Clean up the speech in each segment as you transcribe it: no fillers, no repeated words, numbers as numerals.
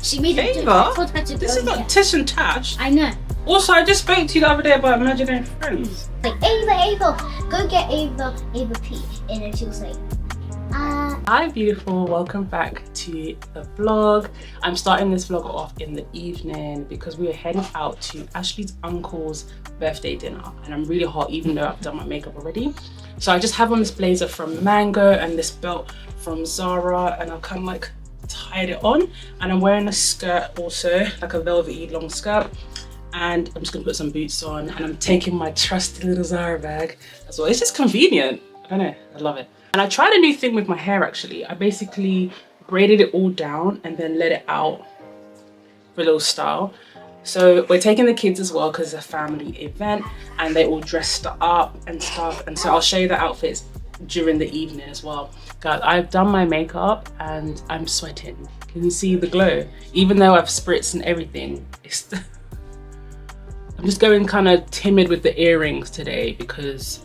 She made it. Ava? This is not Tish and Tash. I know. Also, I just spoke to you the other day about imaginary friends. Like, Ava, go get Ava P. And then she was like, Hi beautiful, welcome back to the vlog. I'm starting this vlog off in the evening because we are heading out to Ashley's uncle's birthday dinner, and I'm really hot even though I've done my makeup already. So I just have on this blazer from Mango and this belt from Zara, and I've kind of like tied it on, and I'm wearing a skirt also, like a velvety long skirt, and I'm just gonna put some boots on, and I'm taking my trusty little Zara bag as well. It's just convenient. I don't know, I love it. And I tried a new thing with my hair actually. I basically braided it all down and then let it out for a little style. So we're taking the kids as well because it's a family event and they all dressed up and stuff. And so I'll show you the outfits during the evening as well. Guys, I've done my makeup and I'm sweating. Can you see the glow? Even though I've spritzed and everything, I'm just going kind of timid with the earrings today because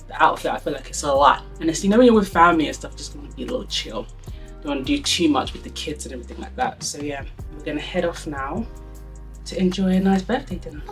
the outfit, I feel like it's a lot. And it's, you know, when you're with family and stuff, just want to be a little chill. Don't want to do too much with the kids and everything like that. So yeah, we're gonna head off now to enjoy a nice birthday dinner.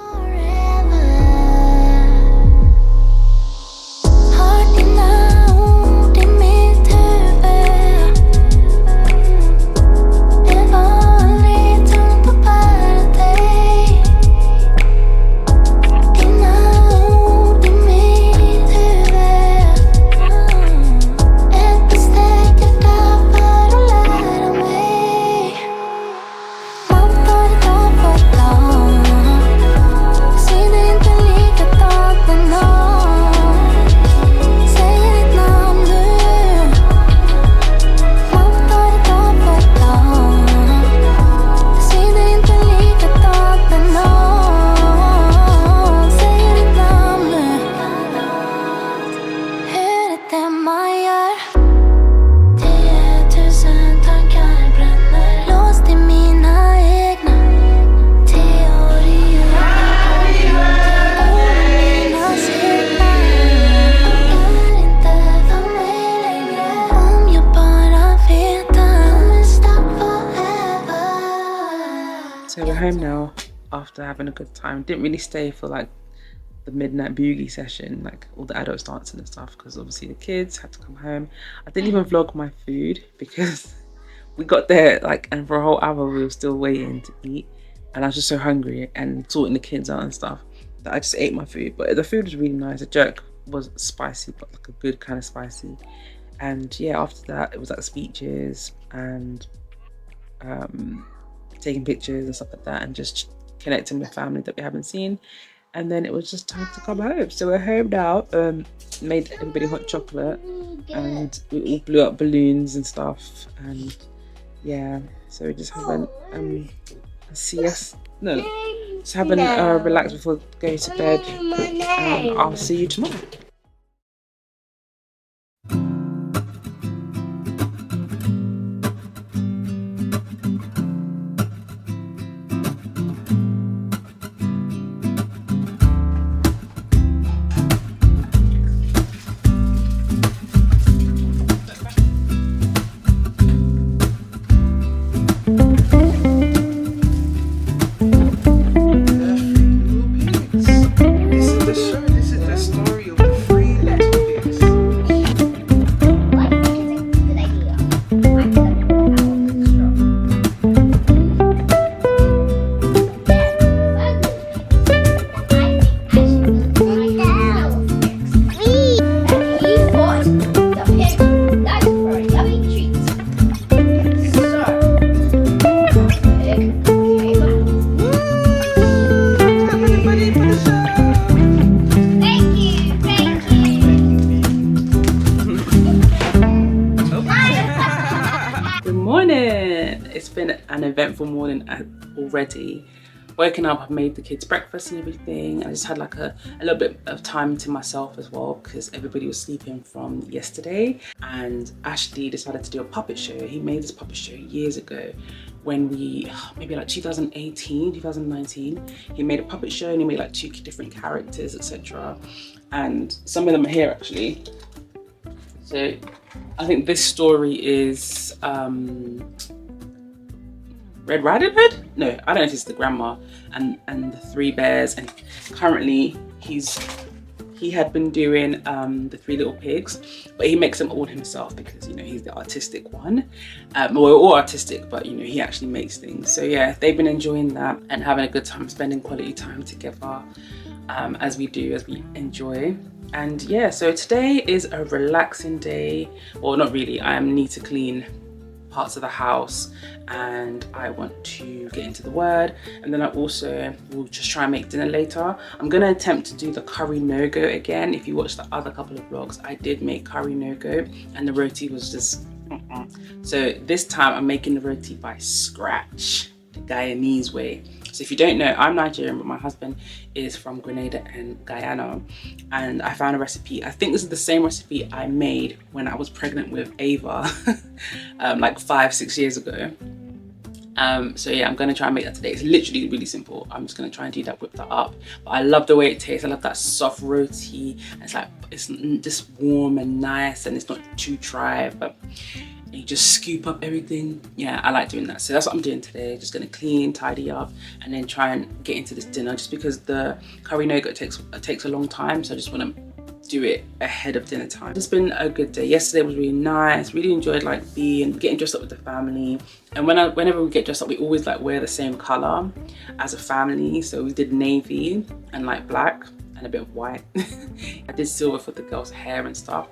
So we're home now after having a good time. Didn't really stay for like the midnight boogie session, like all the adults dancing and stuff, because obviously the kids had to come home. I didn't even vlog my food because we got there like, and for a whole hour we were still waiting to eat, and I was just so hungry and sorting the kids out and stuff that I just ate my food. But the food was really nice. The jerk was spicy, but like a good kind of spicy. And yeah, after that it was like speeches and taking pictures and stuff like that, and just connecting with family that we haven't seen. And then it was just time to come home. So we're home now. Made everybody hot chocolate, and we all blew up balloons and stuff. And yeah, so we're just having just having relax before going to bed. And I'll see you tomorrow. An eventful morning already. Waking up, I've made the kids breakfast and everything. I just had like a little bit of time to myself as well because everybody was sleeping from yesterday. And Ashley decided to do a puppet show. He made this puppet show years ago when we, maybe like 2018, 2019. He made a puppet show and he made like 2 different characters, etc. And some of them are here actually. So I think this story is Red Riding Hood? No, I don't know if it's the grandma and the Three Bears. And currently he had been doing the Three Little Pigs, but he makes them all himself because, you know, he's the artistic one. Well, we're all artistic, but, you know, he actually makes things. So yeah, they've been enjoying that and having a good time, spending quality time together, as we enjoy. And yeah, so today is a relaxing day. Well, not really. I need to clean parts of the house and I want to get into the word, and then I also will just try and make dinner later. I'm gonna attempt to do the curry no-go again. If you watch the other couple of vlogs, I did make curry no-go and the roti was just So this time I'm making the roti by scratch, the Guyanese way. So if you don't know, I'm Nigerian, but my husband is from Grenada and Guyana. And I found a recipe. I think this is the same recipe I made when I was pregnant with Ava, like 5-6 years ago. So yeah, I'm gonna try and make that today. It's literally really simple. I'm just gonna try and do that, whip that up. But I love the way it tastes. I love that soft roti. It's like, it's just warm and nice and it's not too dry, but you just scoop up everything. Yeah, I like doing that. So that's what I'm doing today. Just gonna clean, tidy up, and then try and get into this dinner, just because the curry no-go takes a long time. So I just wanna do it ahead of dinner time. It's been a good day. Yesterday was really nice. Really enjoyed like getting dressed up with the family. And whenever we get dressed up, we always like wear the same color as a family. So we did navy and like black and a bit of white. I did silver for the girls' hair and stuff.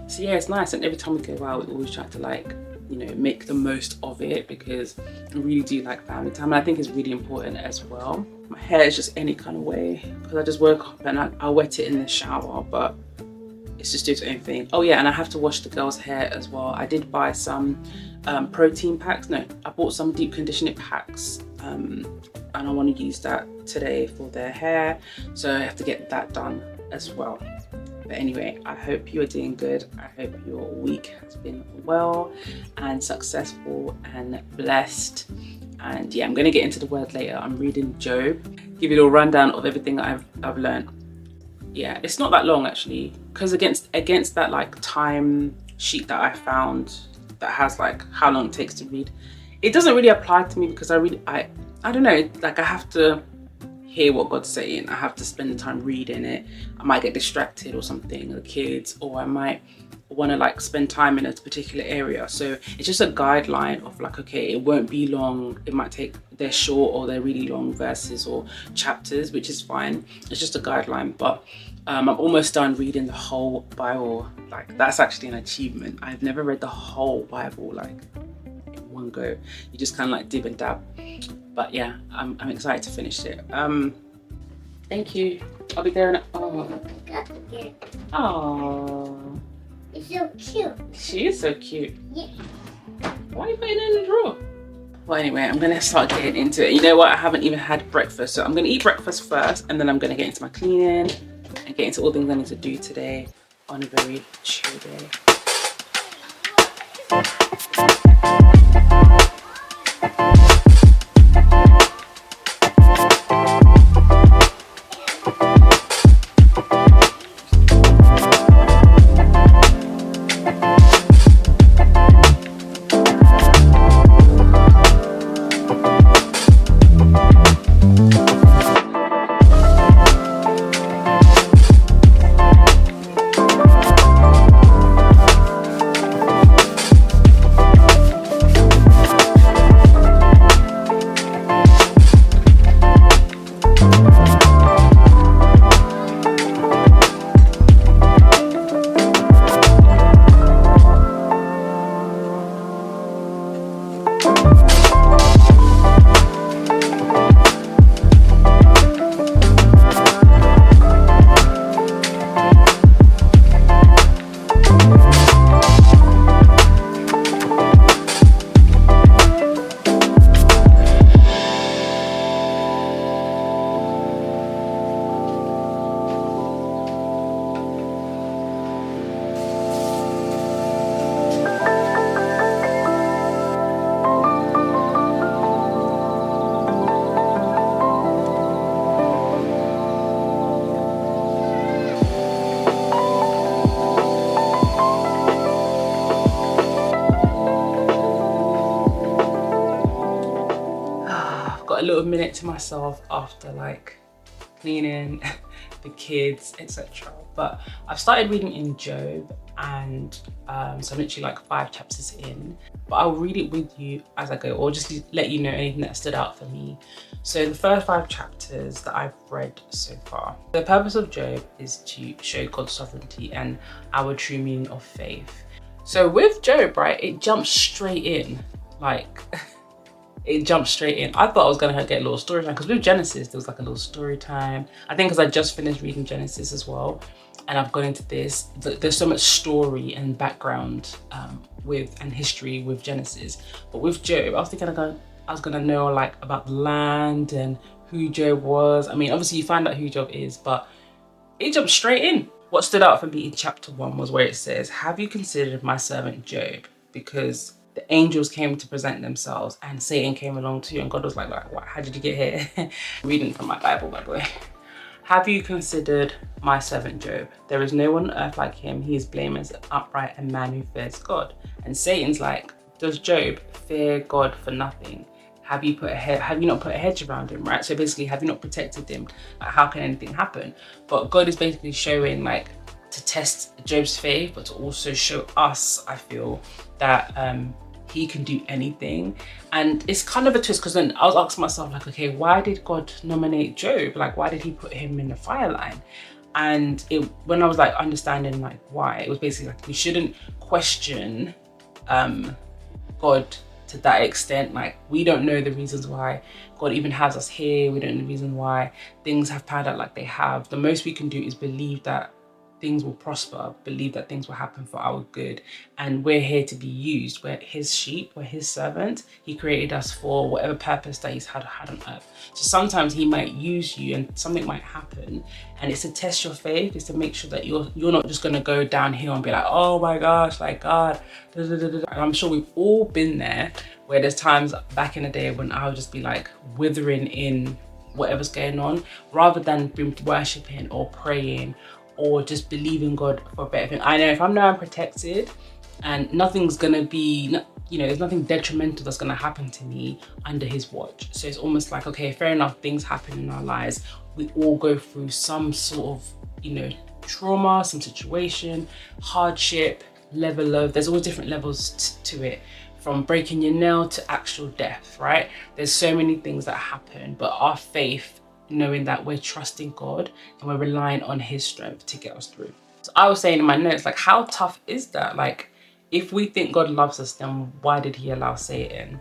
So yeah, it's nice. And every time we go out, we always try to like, you know, make the most of it, because I really do like family time. And I think it's really important as well. My hair is just any kind of way, because I just woke up and I wet it in the shower, but it's just doing its own thing. Oh yeah, and I have to wash the girls' hair as well. I did buy some protein packs. No, I bought some deep conditioning packs, and I want to use that today for their hair. So I have to get that done as well. But anyway, I hope you are doing good. I hope your week has been well and successful and blessed. And yeah, I'm going to get into the word later. I'm reading Job. Give you a little rundown of everything I've learned. Yeah, it's not that long actually, because against that like time sheet that I found that has like how long it takes to read, it doesn't really apply to me, because I don't know, like I have to hear what God's saying. I have to spend the time reading it. I might get distracted or something, the kids, or I might want to like spend time in a particular area. So it's just a guideline of like, okay, it won't be long. It might take, they're short or they're really long verses or chapters, which is fine. It's just a guideline. But I'm almost done reading the whole Bible. Like that's actually an achievement. I've never read the whole Bible like in one go. You just kind of like dib and dab. But yeah, I'm excited to finish it. Thank you. I'll be there in a... Oh. It's so cute. She is so cute. Yeah. Why are you putting it in the drawer? Well, anyway, I'm gonna start getting into it. You know what? I haven't even had breakfast, so I'm gonna eat breakfast first, and then I'm gonna get into my cleaning and get into all the things I need to do today on a very chill day. little minute to myself after like cleaning, the kids, etc. But I've started reading in Job, and so I'm literally like 5 chapters in, but I'll read it with you as I go, or just let you know anything that stood out for me. So the first 5 chapters that I've read so far. The purpose of Job is to show God's sovereignty and our true meaning of faith. So with Job, right, it jumps straight in, like it jumped straight in. I thought I was gonna get a little story time, because with Genesis there was like a little story time. I think because I just finished reading Genesis as well, and I've gone into this. There's so much story and background and history with Genesis, but with Job, I was thinking I was gonna know like about the land and who Job was. I mean, obviously you find out who Job is, but it jumped straight in. What stood out for me in chapter 1 was where it says, "Have you considered my servant Job? Because the angels came to present themselves and Satan came along too." And God was like, what, how did you get here? Reading from my Bible, by the way. "Have you considered my servant Job? There is no one on earth like him. He is blameless, upright, a man who fears God." And Satan's like, "Does Job fear God for nothing? Have you not put a hedge around him?" Right? So basically, have you not protected him? Like, how can anything happen? But God is basically showing, like, to test Job's faith, but to also show us, I feel, that he can do anything. And it's kind of a twist, because then I was asking myself, like, okay, why did God nominate Job? Like, why did he put him in the fire line? And when I was like understanding like why, it was basically like we shouldn't question God to that extent. Like, we don't know the reasons why God even has us here. We don't know the reason why things have panned out like they have. The most we can do is believe that things will prosper, believe that things will happen for our good, and we're here to be used. We're his sheep, we're his servant. He created us for whatever purpose that he's had on earth. So sometimes he might use you and something might happen, and it's to test your faith. It's to make sure that you're not just going to go downhill and be like, oh my gosh, like God, da, da, da, da. And I'm sure we've all been there, where there's times back in the day when I would just be like withering in whatever's going on, rather than being worshiping or praying or just believing God for a better thing. I know if I'm protected and nothing's gonna be, there's nothing detrimental that's gonna happen to me under his watch. So it's almost like, okay, fair enough, things happen in our lives. We all go through some sort of, trauma, some situation, hardship, level of, there's always different levels to it. From breaking your nail to actual death, right? There's so many things that happen, but our faith, knowing that we're trusting God and we're relying on his strength to get us through. So I was saying in my notes, like, how tough is that? Like, if we think God loves us, then why did he allow Satan?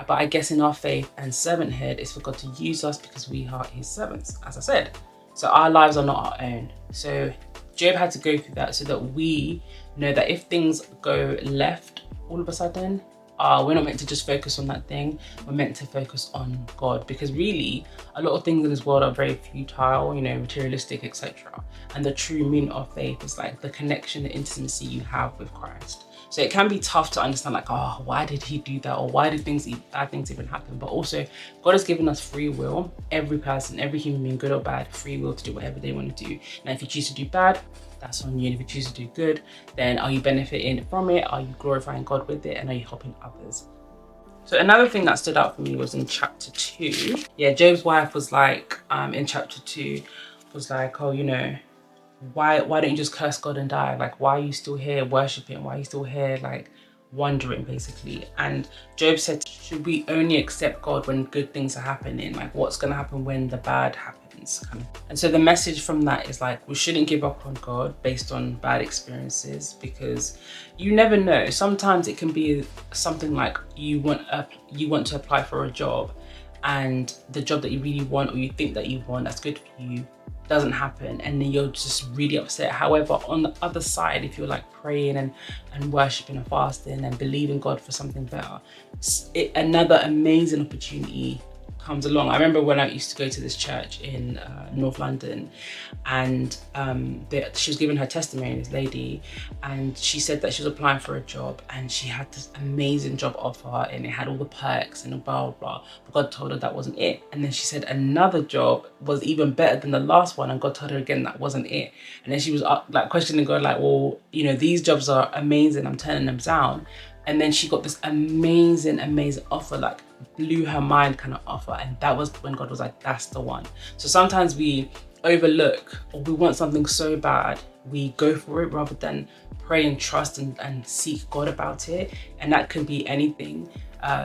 But I guess in our faith and servanthood, it's for God to use us because we are his servants, as I said. So our lives are not our own. So Job had to go through that so that we know that if things go left all of a sudden, we're not meant to just focus on that thing. We're meant to focus on God, because really a lot of things in this world are very futile, materialistic, etc. And the true meaning of faith is like the connection, the intimacy you have with Christ. So it can be tough to understand, like, oh, why did he do that? Or why did bad things even happen? But also, God has given us free will. Every person, every human being, good or bad, free will to do whatever they want to do. Now, if you choose to do bad, that's on you. And if you choose to do good, then are you benefiting from it? Are you glorifying God with it? And are you helping others? So another thing that stood out for me was in chapter 2. Yeah, Job's wife was like, in chapter 2, was like, oh, why don't you just curse God and die? Like, why are you still here worshiping? Why are you still here, like, wondering, basically? And Job said, should we only accept God when good things are happening? Like, what's going to happen when the bad happens? And so the message from that is, like, we shouldn't give up on God based on bad experiences, because you never know. Sometimes it can be something like you want to apply for a job, and the job that you really want, or you think that you want, that's good for you, doesn't happen, and then you're just really upset. However, on the other side, if you're like praying and worshiping and fasting and believing God for something better, another amazing opportunity comes along. I remember when I used to go to this church in North London, and she was giving her testimony, this lady, and she said that she was applying for a job and she had this amazing job offer and it had all the perks and blah, blah, blah. But God told her that wasn't it. And then she said another job was even better than the last one, and God told her again that wasn't it. And then she was like questioning God, like, well, these jobs are amazing, I'm turning them down. And then she got this amazing offer, like blew her mind kind of off her. And that was when God was like, that's the one. So sometimes we overlook, or we want something so bad, we go for it rather than pray and trust and seek God about it. And that can be anything.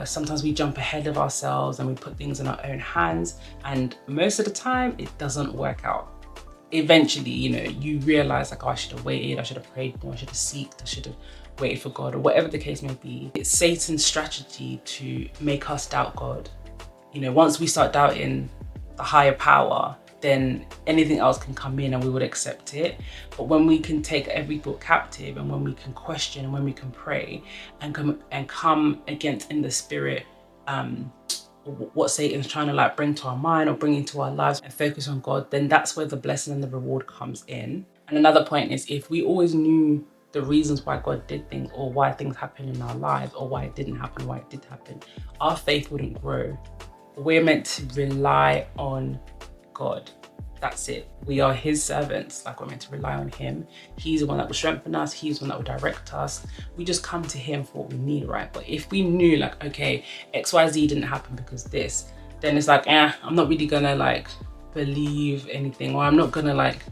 Sometimes we jump ahead of ourselves and we put things in our own hands, and most of the time it doesn't work out. Eventually, you realize like, oh, I should have waited, I should have prayed more, I should have seeked, I should have waited for God, or whatever the case may be. It's Satan's strategy to make us doubt God. Once we start doubting the higher power, then anything else can come in and we would accept it. But when we can take every thought captive, and when we can question, and when we can pray and come against in the spirit what Satan's trying to like bring to our mind or bring into our lives, and focus on God, then that's where the blessing and the reward comes in. And another point is, if we always knew the reasons why God did things, or why things happen in our lives, or why it didn't happen, why it did happen, our faith wouldn't grow. We're meant to rely on God. That's it. We are his servants. Like, we're meant to rely on him. He's the one that will strengthen us. He's the one that will direct us. We just come to him for what we need, right? But if we knew like, okay, XYZ didn't happen because this, then it's like, I'm not really gonna like believe anything, or I'm not gonna like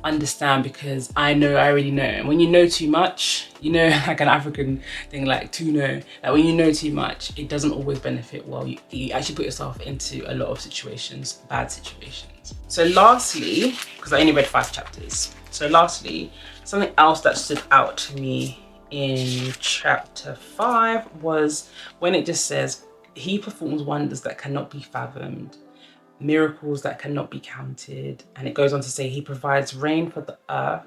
understand, because I already know. And when you know too much, like an African thing, like to know, that when you know too much, it doesn't always benefit well. You actually put yourself into a lot of situations, bad situations. So lastly, because I only read 5 chapters, so lastly, something else that stood out to me in chapter 5 was when it just says, he performs wonders that cannot be fathomed, miracles that cannot be counted. And it goes on to say, he provides rain for the earth,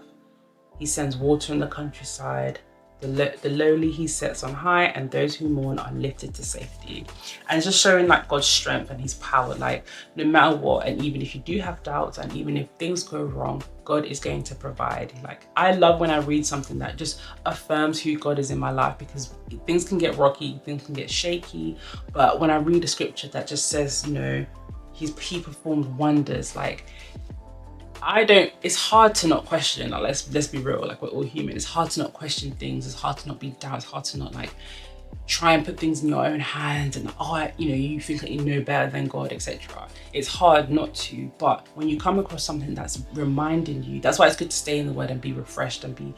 he sends water in the countryside, the lowly he sets on high, and those who mourn are lifted to safety. And it's just showing like God's strength and his power, like no matter what, and even if you do have doubts, and even if things go wrong, God is going to provide. Like, I love when I read something that just affirms who God is in my life, because things can get rocky, things can get shaky, but when I read a scripture that just says, he performed wonders, like, it's hard to not question. Like, let's be real, like, we're all human. It's hard to not question things. It's hard to not be down. It's hard to not like try and put things in your own hands, and you think that you know better than God, etc. It's hard not to, but when you come across something that's reminding you, that's why it's good to stay in the word and be refreshed and be,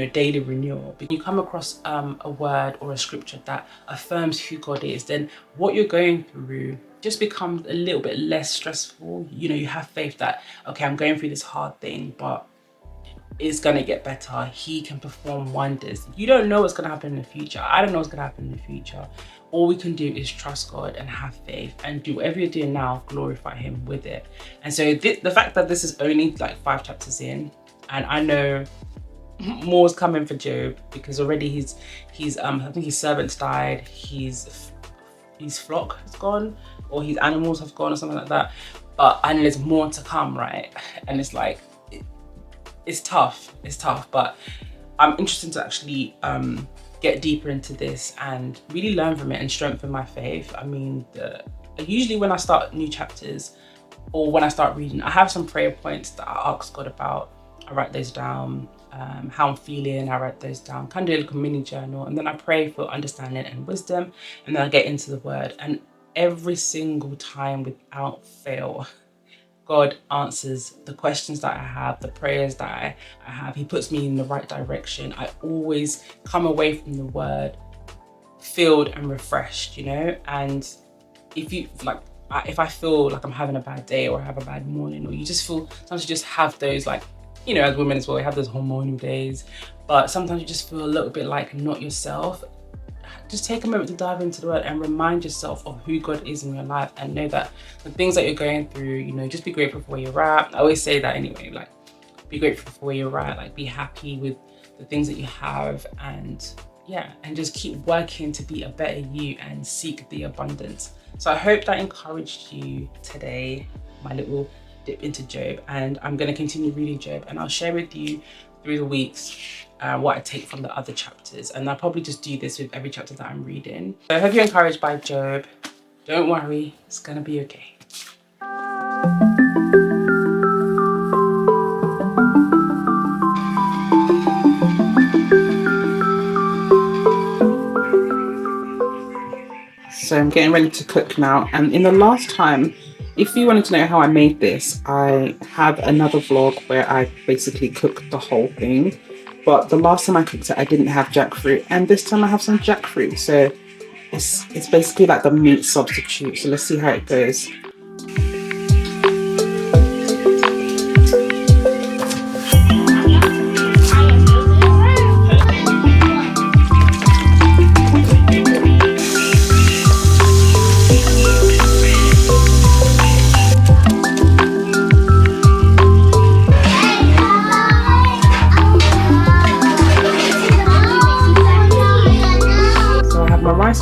daily renewal. But you come across a word or a scripture that affirms who God is, then what you're going through just becomes a little bit less stressful. You have faith that, okay, I'm going through this hard thing, but it's gonna get better. He can perform wonders. You don't know what's gonna happen in the future. I don't know what's gonna happen in the future. All we can do is trust God and have faith, and do whatever you're doing now, glorify him with it. And so the fact that this is only like 5 chapters in, and I know more's coming for Job, because already he's I think his servants died, his flock has gone, or his animals have gone, or something like that. But I know there's more to come, right? And it's like, it's tough, but I'm interested to actually get deeper into this and really learn from it and strengthen my faith. I mean, usually when I start new chapters, or when I start reading, I have some prayer points that I ask God about. I write those down. How I'm feeling, I write those down, kind of do like a mini journal, and then I pray for understanding and wisdom, and then I get into the word. And every single time, without fail, God answers the questions that I have, the prayers that I have. He puts me in the right direction. I always come away from the word filled and refreshed, and if I feel like I'm having a bad day, or I have a bad morning, or you just feel, sometimes you just have those, like, as women as well, we have those hormonal days, but sometimes you just feel a little bit like not yourself. Just take a moment to dive into the word and remind yourself of who God is in your life, and know that the things that you're going through, just be grateful for where you're at. I always say that anyway, like, be grateful for where you're at, like, be happy with the things that you have, and just keep working to be a better you and seek the abundance. So I hope that encouraged you today, my little dip into Job, and I'm going to continue reading Job, and I'll share with you through the weeks what I take from the other chapters, and I'll probably just do this with every chapter that I'm reading. So I hope you're encouraged by Job. Don't worry, it's gonna be okay. So I'm getting ready to cook now. And in the last time, if you wanted to know how I made this, I have another vlog where I basically cooked the whole thing. But the last time I cooked it, I didn't have jackfruit. And this time I have some jackfruit. So it's basically like the meat substitute. So let's see how it goes.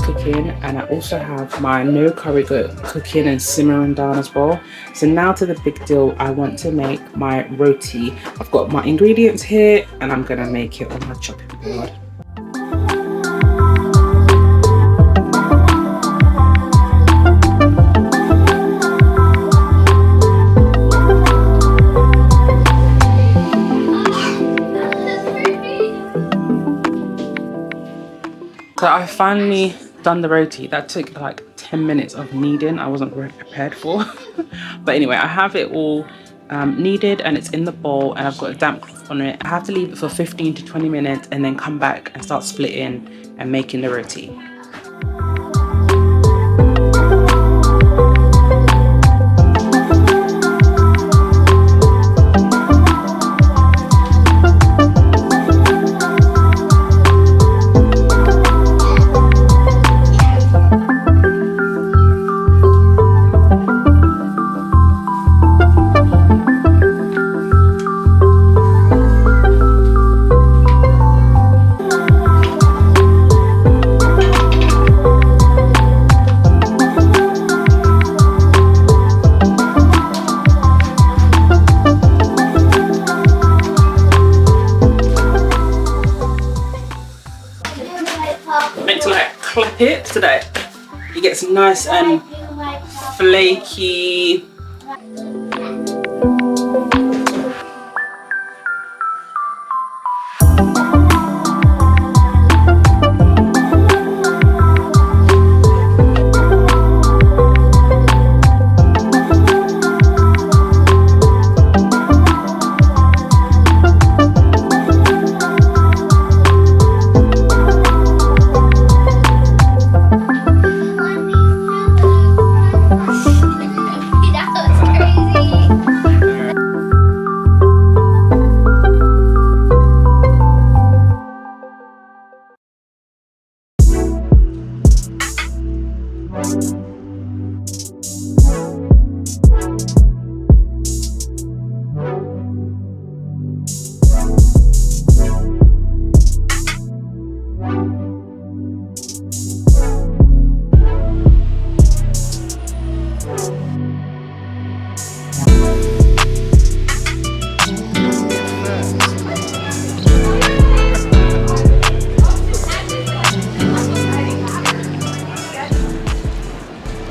Cooking, and I also have my no curry cooking and simmering down as well. So now to the big deal. I want to make my roti. I've got my ingredients here and I'm gonna make it on my chopping board. So I finally done the roti. That took like 10 minutes of kneading. I wasn't really prepared for. But anyway, I have it all kneaded and it's in the bowl and I've got a damp cloth on it. I have to leave it for 15 to 20 minutes and then come back and start splitting and making the roti. Meant to like clap it so that it gets nice and flaky.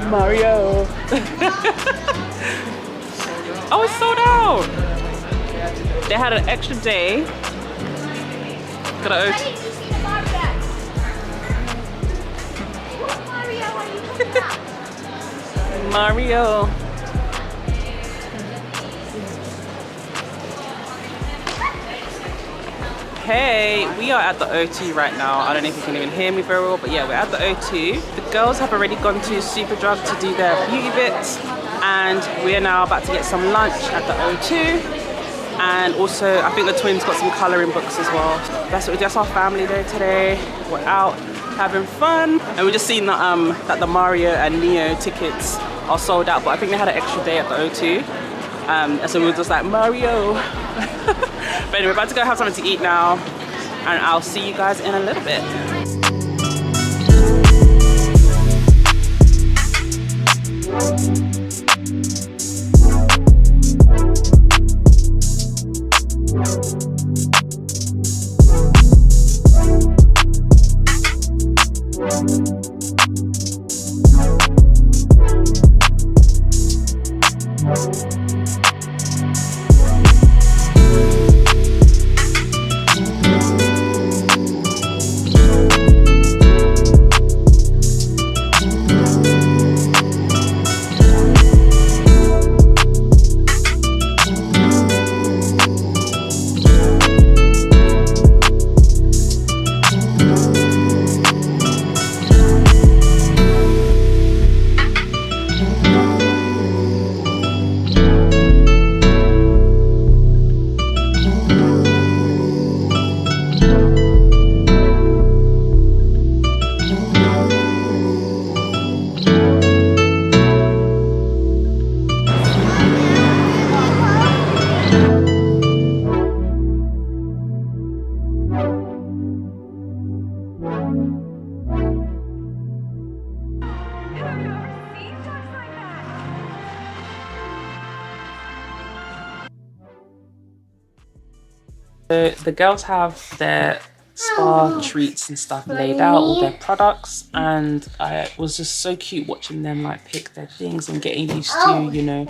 Mario. Oh, it's sold out. They had an extra day. Gotta Mario. Hey, we are at the O2 right now. I don't know if you can even hear me very well, but yeah, we're at the O2. The girls have already gone to Superdrug to do their beauty bits, and we are now about to get some lunch at the O2. And also, I think the twins got some colouring books as well. That's our family day today. We're out having fun, and we just seen that the Mario and Neo tickets are sold out, but I think they had an extra day at the O2. And so we were just like, Mario. But anyway, we're about to go have something to eat now, and I'll see you guys in a little bit. So the girls have their spa treats and stuff laid out, all their products, and it was just so cute watching them like pick their things and getting used to, you know,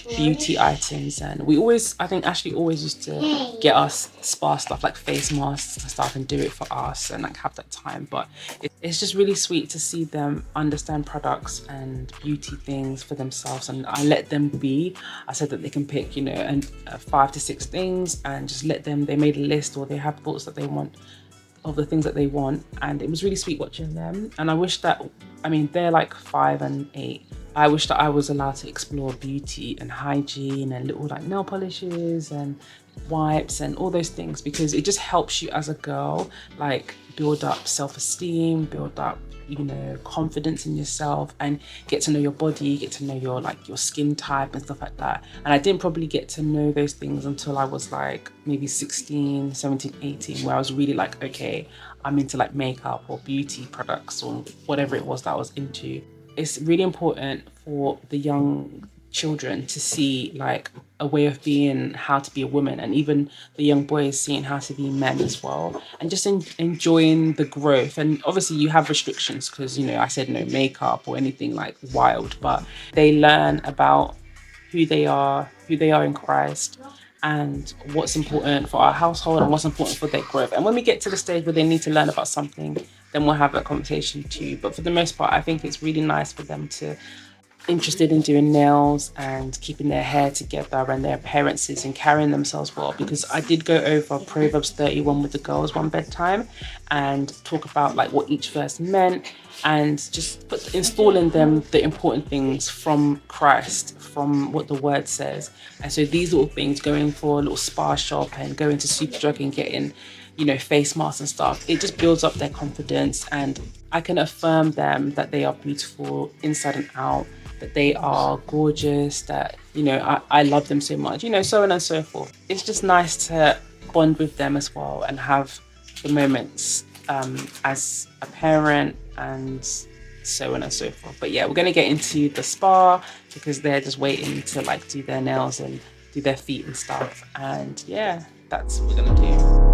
beauty items. And we always, I think Ashley always used to get us spa stuff like face masks and stuff and do it for us and like have that time. But it's just really sweet to see them understand products and beauty things for themselves, and I let them be. I said that they can pick, you know, and 5 to 6 things, and just let them, they made a list or they have thoughts that they want of the things that they want, and it was really sweet watching them. And I wish that, I mean, they're like 5 and 8. I wish that I was allowed to explore beauty and hygiene and little like nail polishes and wipes and all those things, because it just helps you as a girl like build up self-esteem, build up, you know, confidence in yourself, and get to know your body, get to know your like your skin type and stuff like that. And I didn't probably get to know those things until I was like maybe 16, 17, 18, where I was really like, okay, I'm into like makeup or beauty products or whatever it was that I was into. It's really important for the young children to see like a way of being, how to be a woman, and even the young boys seeing how to be men as well, and just enjoying the growth. And obviously you have restrictions because, you know, I said no makeup or anything like wild, but they learn about who they are in Christ, and what's important for our household and what's important for their growth. And when we get to the stage where they need to learn about something, then we'll have that conversation too. But for the most part, I think it's really nice for them to interested in doing nails and keeping their hair together and their appearances and carrying themselves well, because I did go over Proverbs 31 with the girls one bedtime and talk about like what each verse meant, and just installing them the important things from Christ, from what the word says. And so these little things, going for a little spa shop and going to Superdrug and getting, you know, face masks and stuff, it just builds up their confidence, and I can affirm them that they are beautiful inside and out, that they are gorgeous, that, you know, I love them so much, you know, so on and so forth. It's just nice to bond with them as well and have the moments as a parent and so on and so forth. But yeah, we're going to get into the spa because they're just waiting to like do their nails and do their feet and stuff. And yeah, that's what we're going to do.